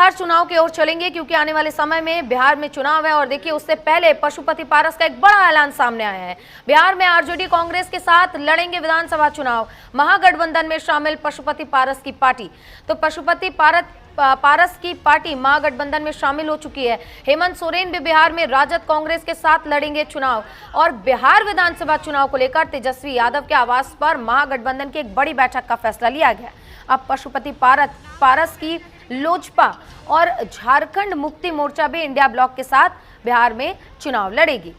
लगातार चुनाव की ओर चलेंगे क्योंकि आने वाले समय में बिहार में चुनाव है और देखिए उससे पहले पशुपति पारस का एक बड़ा ऐलान सामने आया है। बिहार में आरजेडी कांग्रेस के साथ लड़ेंगे विधानसभा चुनाव। महागठबंधन में शामिल पशुपति पारस की पार्टी। तो पशुपति पारस की पार्टी महागठबंधन में शामिल हो चुकी है। हेमंत सोरेन भी बिहार में राजद कांग्रेस के साथ लड़ेंगे चुनाव और बिहार विधानसभा चुनाव को लेकर तेजस्वी यादव के आवास पर महागठबंधन की एक बड़ी बैठक का फैसला लिया गया। अब पशुपति पारस की लोजपा और झारखंड मुक्ति मोर्चा भी इंडिया ब्लॉक के साथ बिहार में चुनाव लड़ेगी।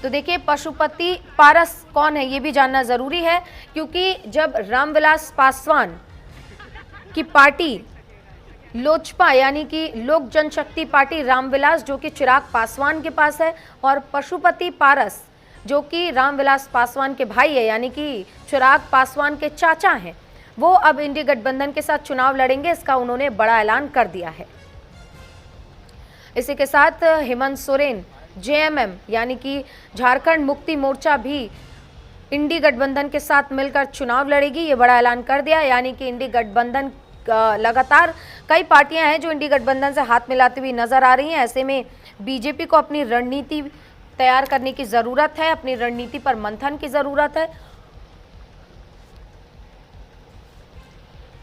तो देखिए पशुपति पारस कौन है ये भी जानना जरूरी है, क्योंकि जब रामविलास पासवान की पार्टी लोजपा यानी कि लोक जनशक्ति पार्टी रामविलास जो कि चिराग पासवान के पास है, और पशुपति पारस जो कि रामविलास पासवान के भाई है यानी कि चिराग पासवान के चाचा हैं, वो अब इंडी गठबंधन के साथ चुनाव लड़ेंगे। इसका उन्होंने बड़ा ऐलान कर दिया है। इसी के साथ हेमंत सोरेन जेएमएम यानी कि झारखंड मुक्ति मोर्चा भी इंडी गठबंधन के साथ मिलकर चुनाव लड़ेगी, ये बड़ा ऐलान कर दिया। यानी कि इंडी गठबंधन लगातार कई पार्टियां हैं जो इंडी गठबंधन से हाथ मिलाती हुई नजर आ रही हैं। ऐसे में बीजेपी को अपनी रणनीति तैयार करने की जरूरत है, अपनी रणनीति पर मंथन की जरूरत है।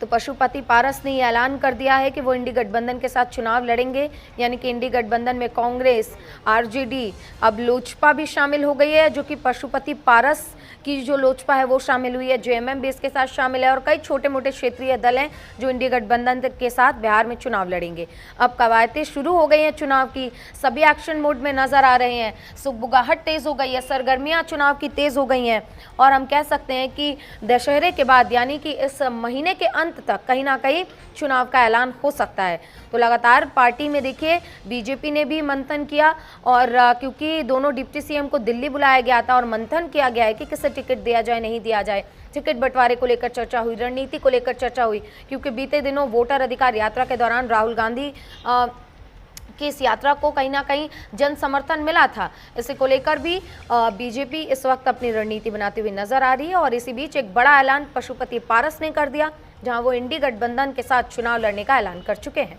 तो पशुपति पारस ने यह ऐलान कर दिया है कि वो इंडी गठबंधन के साथ चुनाव लड़ेंगे। यानी कि इंडी गठबंधन में कांग्रेस, आरजेडी, अब लोजपा भी शामिल हो गई है, जो कि पशुपति पारस की जो लोजपा है वो शामिल हुई है। जेएमएम भी इसके साथ शामिल है और कई छोटे मोटे क्षेत्रीय दल हैं जो इंडी गठबंधन के साथ बिहार में चुनाव लड़ेंगे। अब कवायदें शुरू हो गई हैं चुनाव की, सभी एक्शन मोड में नजर आ रहे हैं। सुगबुगाहट तेज हो गई है, सरगर्मियां चुनाव की तेज हो गई हैं और हम कह सकते हैं कि दशहरे के बाद यानी कि इस महीने के अंत तक कहीं ना कहीं चुनाव का ऐलान हो सकता है। तो लगातार पार्टी में देखिए बीजेपी ने भी मंथन किया और क्योंकि दोनों डिप्टी सीएम को दिल्ली बुलाया गया था और मंथन किया गया है कि किसे टिकट दिया जाए नहीं दिया जाए। टिकट बंटवारे को लेकर चर्चा हुई, रणनीति को लेकर चर्चा हुई, क्योंकि बीते दिनों वोटर अधिकार यात्रा के दौरान राहुल गांधी कि इस यात्रा को कहीं ना कहीं जन समर्थन मिला था। इसी को लेकर भी बीजेपी इस वक्त अपनी रणनीति बनाती हुई नजर आ रही है और इसी बीच एक बड़ा ऐलान पशुपति पारस ने कर दिया, जहां वो इंडी गठबंधन के साथ चुनाव लड़ने का ऐलान कर चुके हैं।